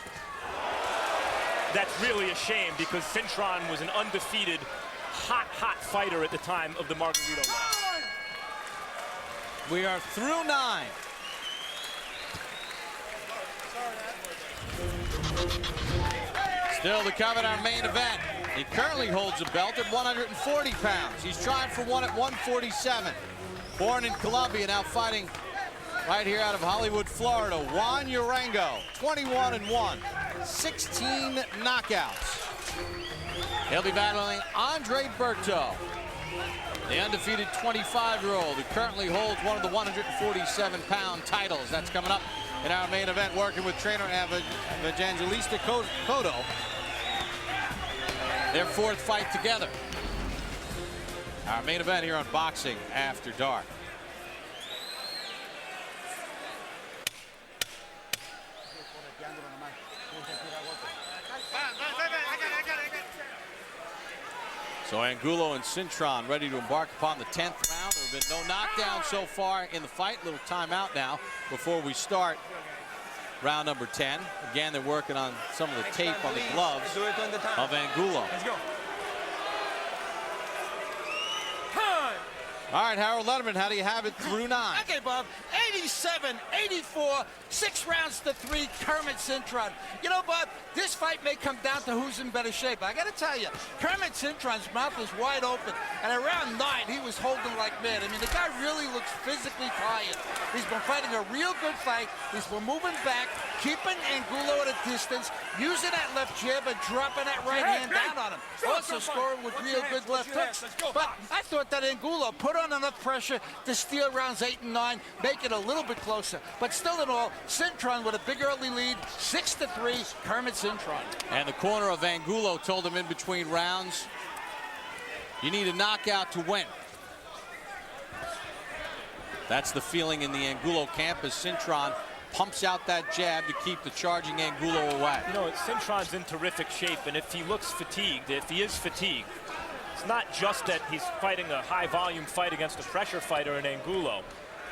that's really a shame, because Cintron was an undefeated, hot fighter at the time of the Margarito loss. We are through 9. Still to come in our main event. He currently holds a belt at 140 pounds. He's trying for one at 147. Born in Colombia, now fighting right here out of Hollywood, Florida. Juan Urango, 21-1, 16 knockouts. He'll be battling Andre Berto, the undefeated 25-year-old who currently holds one of the 147-pound titles. That's coming up in our main event, working with trainer Evangelista Cotto. Their 4th fight together. Our main event here on Boxing After Dark. So Angulo and Cintron ready to embark upon the 10th round. There have been no knockdowns so far in the fight. Little timeout now before we start round number 10. Again, they're working on some of the tape on the gloves of Angulo. Let's go. All right, Harold Letterman, how do you have it through 9? Okay, Bob. 87, 84, 6 rounds to 3, Kermit Cintron. You know, Bob, this fight may come down to who's in better shape. I got to tell you, Kermit Cintron's mouth was wide open, and around 9, he was holding like mad. I mean, the guy really looks physically tired. He's been fighting a real good fight. He's been moving back, keeping Angulo at a distance, using that left jab and dropping that right hand down on him. Also scoring with real good left hooks. But I thought that Angulo put on enough pressure to steal rounds 8 and 9, make it a little bit closer. But still in all, Cintron with a big early lead, 6-3, Kermit Cintron. And the corner of Angulo told him in between rounds, you need a knockout to win. That's the feeling in the Angulo camp as Cintron pumps out that jab to keep the charging Angulo away. You know, Cintron's in terrific shape, and if he looks fatigued, if he is fatigued, it's not just that he's fighting a high-volume fight against a pressure fighter in Angulo.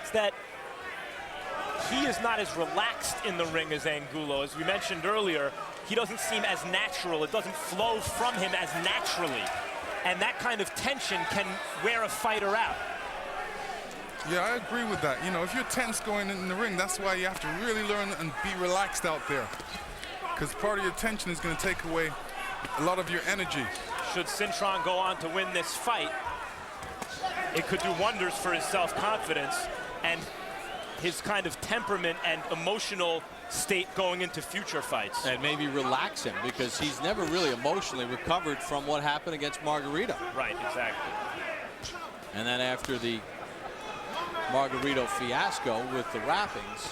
It's that he is not as relaxed in the ring as Angulo. As we mentioned earlier, he doesn't seem as natural. It doesn't flow from him as naturally. And that kind of tension can wear a fighter out. Yeah, I agree with that. You know, if you're tense going in the ring, that's why you have to really learn and be relaxed out there. Because part of your tension is going to take away a lot of your energy. Should Cintron go on to win this fight, it could do wonders for his self-confidence and his kind of temperament and emotional state going into future fights. And maybe relax him, because he's never really emotionally recovered from what happened against Margarito. Right, exactly. And then after the Margarito fiasco with the wrappings,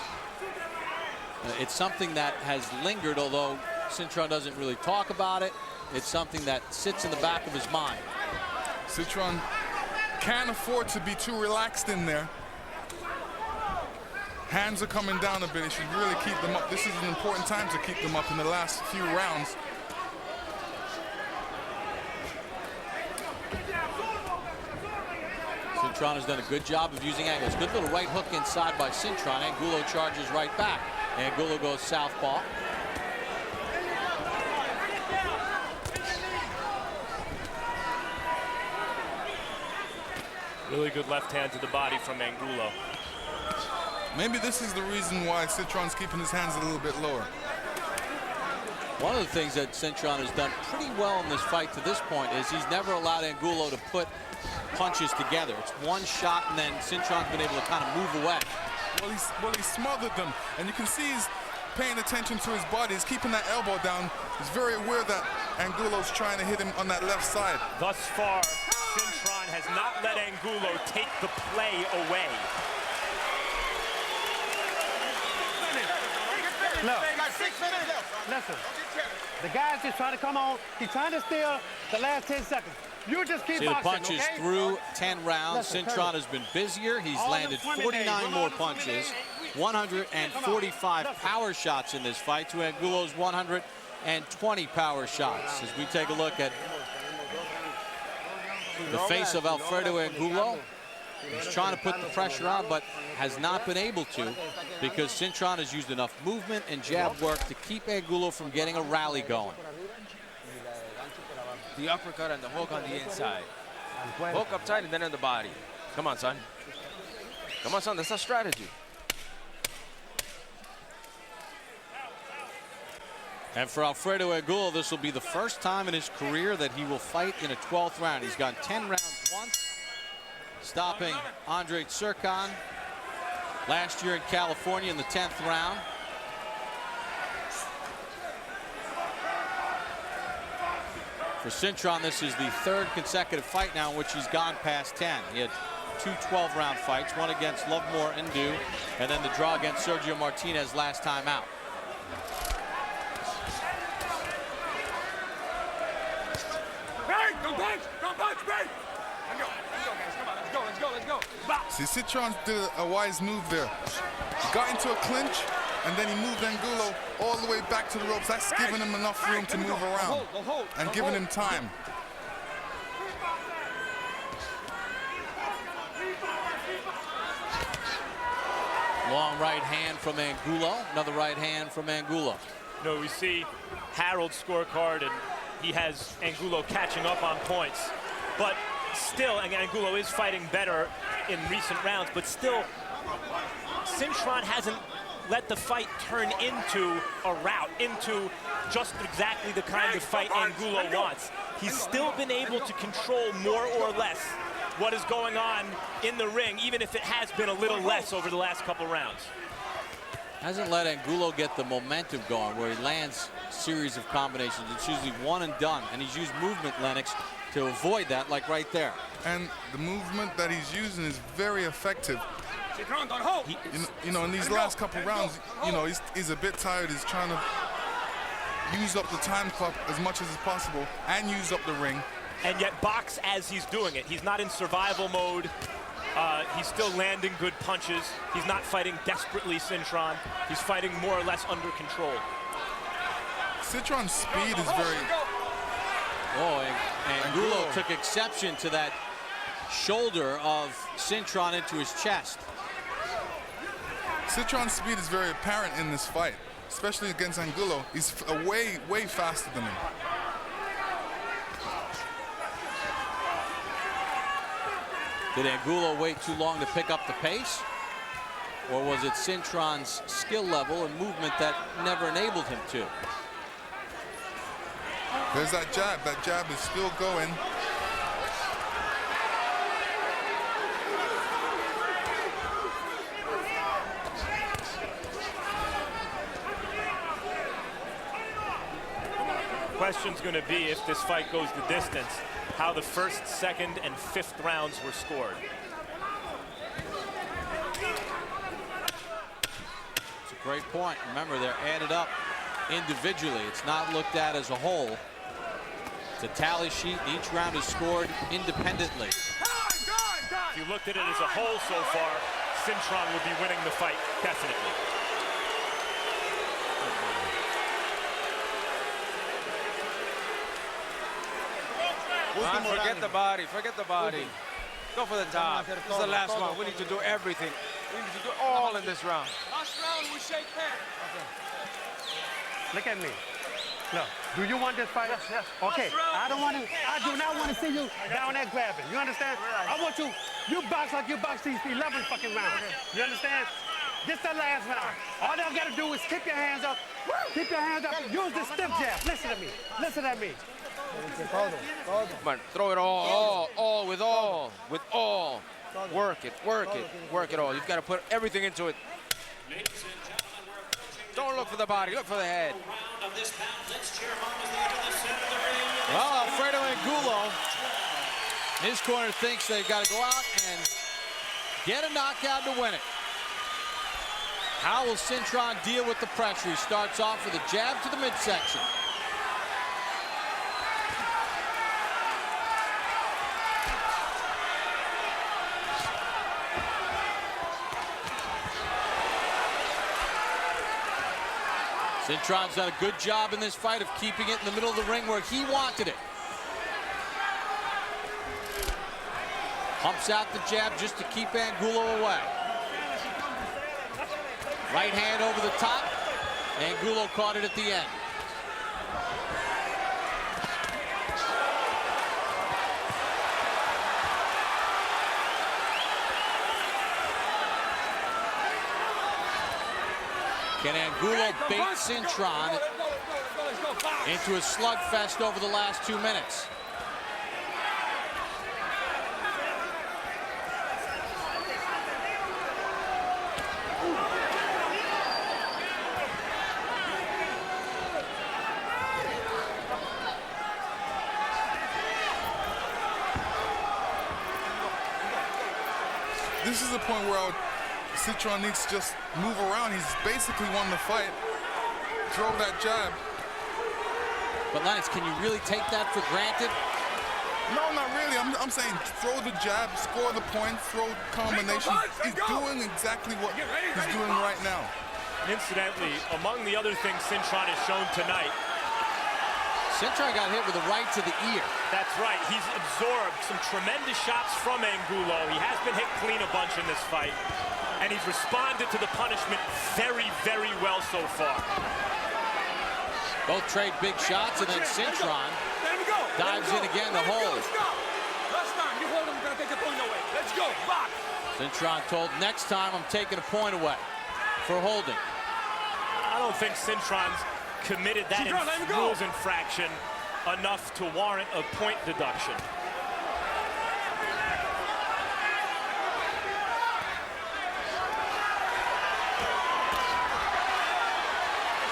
it's something that has lingered, although Cintron doesn't really talk about it. It's something that sits in the back of his mind. Cintron can't afford to be too relaxed in there. Hands are coming down a bit. He should really keep them up. This is an important time to keep them up in the last few rounds. Cintron has done a good job of using angles. Good little right hook inside by Cintron. Angulo charges right back. Angulo goes southpaw. Really good left hand to the body from Angulo. Maybe this is the reason why Cintron's keeping his hands a little bit lower. One of the things that Cintron has done pretty well in this fight to this point is he's never allowed Angulo to put punches together. It's one shot, and then Cintron's been able to kind of move away. Well, he smothered them, and you can see he's paying attention to his body. He's keeping that elbow down. He's very aware that Angulo's trying to hit him on that left side. Thus far, Cintron has not let Angulo take the play away. Look, listen, the guy's just trying to come on. He's trying to steal the last 10 seconds. You just keep See the boxing, punches okay? through 10 rounds. Listen, Cintron has been busier. He's landed 49 more punches, 145 power shots in this fight to Angulo's 120 power shots. As we take a look at the face of Alfredo Angulo, he's trying to put the pressure on, but has not been able to, because Cintron has used enough movement and jab work to keep Angulo from getting a rally going. The uppercut and the hook on the inside. Hook up tight and then in the body. Come on, son. Come on, son. That's a strategy. And for Alfredo Angulo, this will be the first time in his career that he will fight in a 12th round. He's gone 10 rounds once, stopping Andre Cintron last year in California in the 10th round. For Cintron, this is the third consecutive fight now in which he's gone past 10. He had two 12-round fights, one against Lovemore Indu, and then the draw against Sergio Martinez last time out. Break! Don't punch! Don't punch! Break! Let's go, guys. Come on, let's go, let's go, let's go. See, Cintron did a wise move there. He got into a clinch, and then he moved Angulo all the way back to the ropes. That's giving him enough room to move around and giving him time. Long right hand from Angulo. Another right hand from Angulo. No, we see Harold's scorecard, and he has Angulo catching up on points. But still, and Angulo is fighting better in recent rounds, but still, Cintron hasn't let the fight turn into a rout, into just exactly the kind of fight Angulo wants. He's still been able to control more or less what is going on in the ring, even if it has been a little less over the last couple rounds. Hasn't let Angulo get the momentum going where he lands a series of combinations. It's usually one and done, and he's used movement, Lennox, to avoid that, like right there. And the movement that he's using is very effective. You know, in these last couple rounds, you know, he's a bit tired. He's trying to use up the time clock as much as possible and use up the ring. And yet box as he's doing it. He's not in survival mode. He's still landing good punches. He's not fighting desperately, Cintron. He's fighting more or less under control. Cintron's speed is very... Oh, and Angulo took exception to that shoulder of Cintron into his chest. Cintron's speed is very apparent in this fight, especially against Angulo. He's way faster than him. Did Angulo wait too long to pick up the pace? Or was it Cintron's skill level and movement that never enabled him to? There's that jab. That jab is still going. Question's going to be, if this fight goes the distance, how the first, second, and fifth rounds were scored. It's a great point. Remember, they're added up individually. It's not looked at as a whole. It's a tally sheet. Each round is scored independently. If you looked at it as a whole so far, Cintron would be winning the fight, definitely. Forget the body, forget the body. Go for the top. This is the last one. We need to do everything. We need to do all in this round. Last round, we shake hands. Look at me. Look, do you want this fight? Yes. Okay, I do not want to see you down there grabbing. You understand? I want you box like you box these 11 fucking rounds. You understand? This is the last round. All y'all gotta do is keep your hands up. Keep your hands up. Use the stiff jab. Listen to me. Listen to me. Come on, throw it all with all. Work it all. You've got to put everything into it. Don't look for the body, look for the head. Well, Alfredo Angulo, his corner thinks they've got to go out and get a knockout to win it. How will Cintron deal with the pressure? He starts off with a jab to the midsection. Cintron's done a good job in this fight of keeping it in the middle of the ring where he wanted it. Pumps out the jab just to keep Angulo away. Right hand over the top. Angulo caught it at the end. Can Angulo bait Cintron into a slugfest over the last 2 minutes? This is the point where Cintron needs to just move around. He's basically won the fight. Throw that jab. But Lennox, can you really take that for granted? No, not really. I'm saying throw the jab, score the point, throw combinations. He's doing exactly what he's doing right now. Incidentally, among the other things Cintron has shown tonight, Cintron got hit with a right to the ear. That's right. He's absorbed some tremendous shots from Angulo. He has been hit clean a bunch in this fight. And he's responded to the punishment very, very well so far. Both trade big shots, and then Cintron dives in again to hold. Last time, you hold him, we're gonna take the point away. Let's go, box. Cintron told, next time I'm taking a point away for holding. I don't think Cintron's committed that rules infraction enough to warrant a point deduction.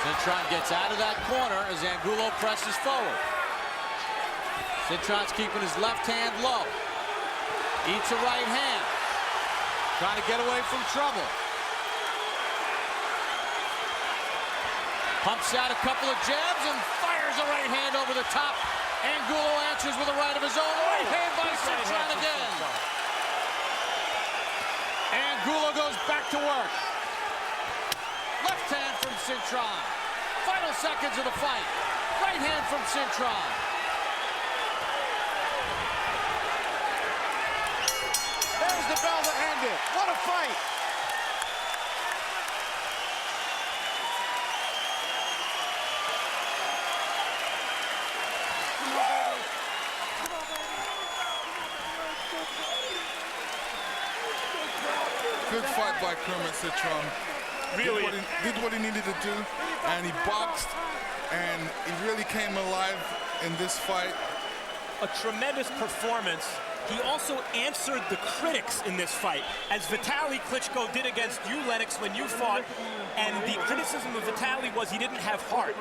Cintron gets out of that corner as Angulo presses forward. Cintron's keeping his left hand low. Eats a right hand. Trying to get away from trouble. Pumps out a couple of jabs and fires a right hand over the top. Angulo answers with a right of his own. Right hand by Cintron again. Angulo goes back to work. Left hand from Cintron. Final seconds of the fight. Right hand from Cintron. There's the bell to end it. What a fight. fight by Kermit Cintron. Really? Did what he needed to do, and he boxed, and he really came alive in this fight. A tremendous performance. He also answered the critics in this fight, as Vitaly Klitschko did against you, Lennox, when you fought. And the criticism of Vitaly was he didn't have heart.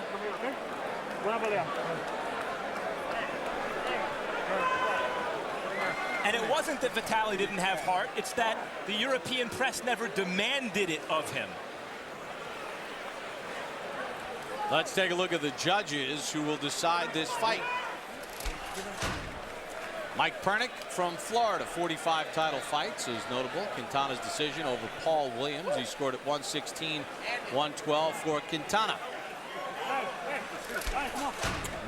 And it wasn't that Vitaly didn't have heart, it's that the European press never demanded it of him. Let's take a look at the judges who will decide this fight. Mike Pernick from Florida, 45 title fights is notable. Quintana's decision over Paul Williams. He scored at 116-112 for Quintana.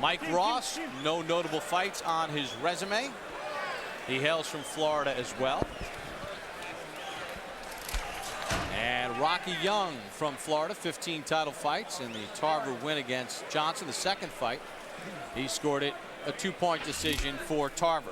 Mike Ross, no notable fights on his resume. He hails from Florida as well. And Rocky Young from Florida, 15 title fights in the Tarver win against Johnson, the second fight. He scored it a 2-point decision for Tarver.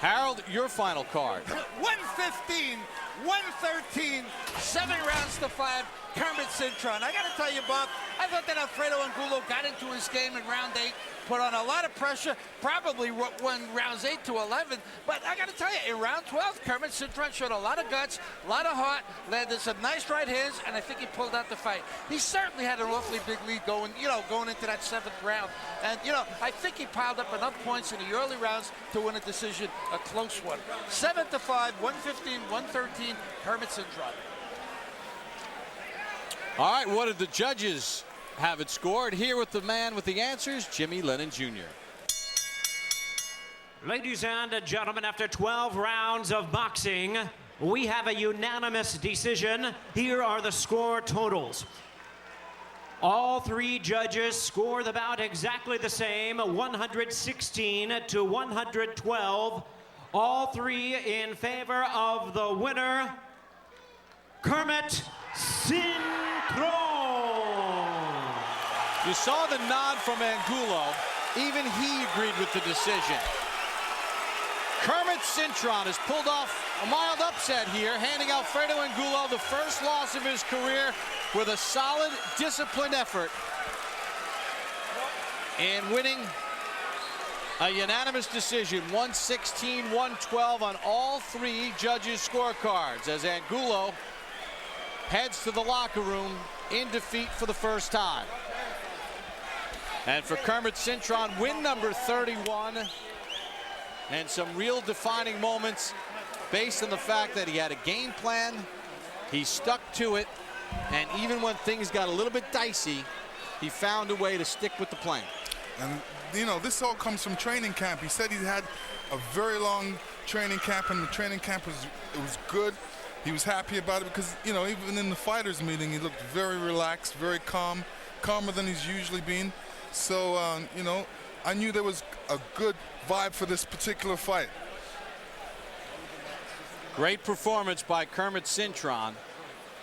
Harold, your final card. 115, 113, 7 rounds to 5. Kermit Cintron. I got to tell you, Bob, I thought that Alfredo Angulo got into his game in round 8, put on a lot of pressure, probably won rounds 8 to 11. But I got to tell you, in round 12, Kermit Cintron showed a lot of guts, a lot of heart, landed some nice right hands, and I think he pulled out the fight. He certainly had an awfully big lead going into that 7th round. And, I think he piled up enough points in the early rounds to win a decision, a close one. 7-5, 115, 113, Kermit Cintron. All right, what did the judges have it scored? Here with the man with the answers, Jimmy Lennon Jr. Ladies and gentlemen, after 12 rounds of boxing, we have a unanimous decision. Here are the score totals. All 3 judges scored about exactly the same, 116 to 112. All 3 in favor of the winner, Kermit Cintron. You saw the nod from Angulo. Even he agreed with the decision. Kermit Cintron has pulled off a mild upset here, handing Alfredo Angulo the first loss of his career with a solid, disciplined effort and winning a unanimous decision, 116-112 on all 3 judges' scorecards, as Angulo heads to the locker room in defeat for the first time. And for Kermit Cintron, win number 31, and some real defining moments based on the fact that he had a game plan, he stuck to it, and even when things got a little bit dicey, he found a way to stick with the plan. And this all comes from training camp. He said he had a very long training camp, and the training camp was good. He was happy about it because, even in the fighters meeting, he looked very relaxed, very calm, calmer than he's usually been. So, I knew there was a good vibe for this particular fight. Great performance by Kermit Cintron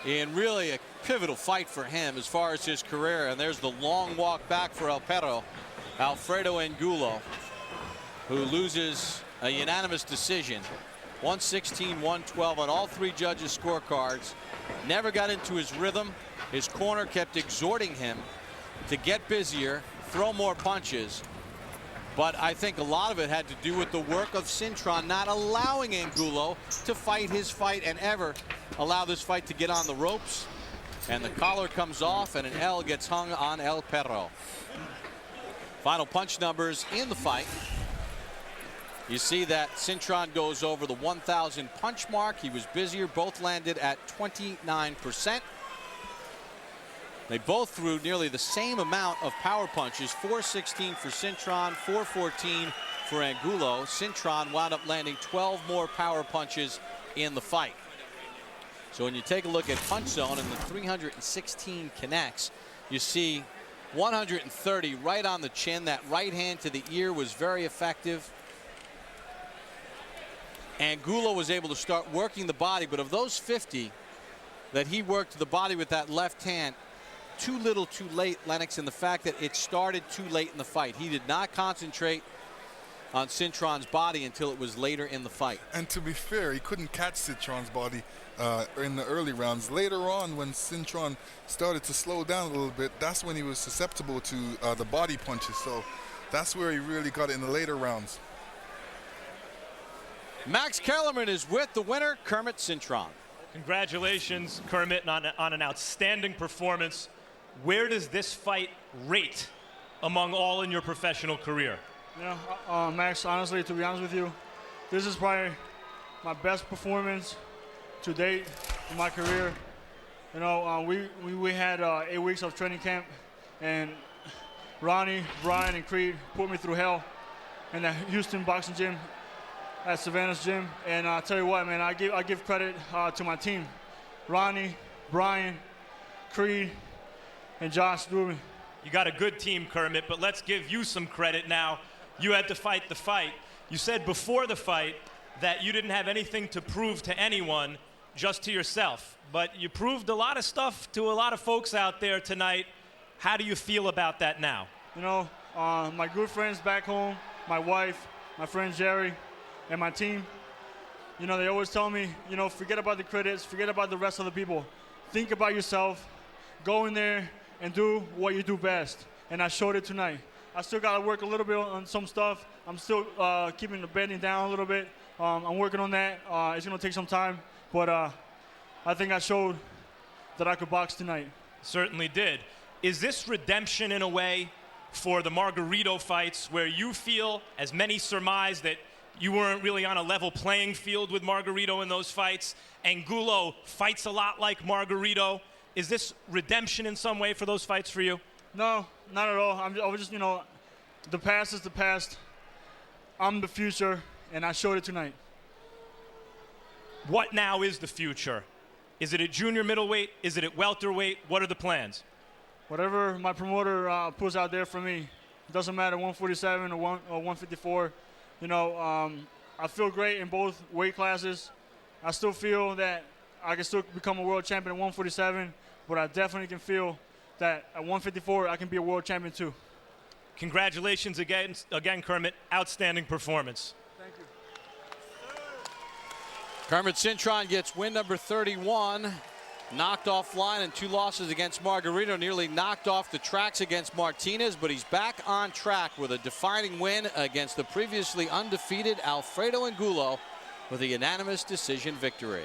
in really a pivotal fight for him as far as his career. And there's the long walk back for El Perro, Alfredo Angulo, who loses a unanimous decision. 116-112 on all 3 judges' scorecards. Never got into his rhythm. His corner kept exhorting him to get busier, throw more punches. But I think a lot of it had to do with the work of Cintron not allowing Angulo to fight his fight and ever allow this fight to get on the ropes. And the collar comes off and an L gets hung on El Perro. Final punch numbers in the fight. You see that Cintron goes over the 1,000 punch mark. He was busier. Both landed at 29%. They both threw nearly the same amount of power punches, 416 for Cintron, 414 for Angulo. Cintron wound up landing 12 more power punches in the fight. So when you take a look at punch zone and the 316 connects, you see 130 right on the chin. That right hand to the ear was very effective. Angulo was able to start working the body, but of those 50 that he worked the body with that left hand, too little too late, Lennox, in the fact that it started too late in the fight. He did not concentrate on Cintron's body until it was later in the fight. And to be fair, he couldn't catch Cintron's body in the early rounds. Later on, when Cintron started to slow down a little bit, that's when he was susceptible to the body punches. So that's where he really got it in the later rounds. Max Kellerman is with the winner, Kermit Cintron. Congratulations, Kermit, on an outstanding performance. Where does this fight rate among all in your professional career? Max, honestly, to be honest with you, this is probably my best performance to date in my career. We had 8 weeks of training camp, and Ronnie, Brian, and Creed put me through hell in the Houston boxing gym at Savannah's gym. And I tell you what, man, I give credit to my team. Ronnie, Brian, Creed, and Josh Dubin. You got a good team, Kermit, but let's give you some credit now. You had to fight the fight. You said before the fight that you didn't have anything to prove to anyone, just to yourself. But you proved a lot of stuff to a lot of folks out there tonight. How do you feel about that now? My good friends back home, my wife, my friend Jerry, and my team, they always tell me, forget about the critics, forget about the rest of the people. Think about yourself, go in there and do what you do best. And I showed it tonight. I still got to work a little bit on some stuff. I'm still keeping the bending down a little bit. I'm working on that. It's going to take some time, but I think I showed that I could box tonight. Certainly did. Is this redemption in a way for the Margarito fights where you feel, as many surmise, that you weren't really on a level playing field with Margarito in those fights? Angulo fights a lot like Margarito. Is this redemption in some way for those fights for you? No, not at all. I was just, the past is the past. I'm the future, and I showed it tonight. What now is the future? Is it at junior middleweight? Is it at welterweight? What are the plans? Whatever my promoter puts out there for me. It doesn't matter, 147 or 154. I feel great in both weight classes. I still feel that I can still become a world champion at 147, but I definitely can feel that at 154 I can be a world champion too. Congratulations again, Kermit. Outstanding performance. Thank you. Kermit Cintron gets win number 31. Knocked offline and 2 losses against Margarito. Nearly knocked off the tracks against Martinez, but he's back on track with a defining win against the previously undefeated Alfredo Angulo with a unanimous decision victory.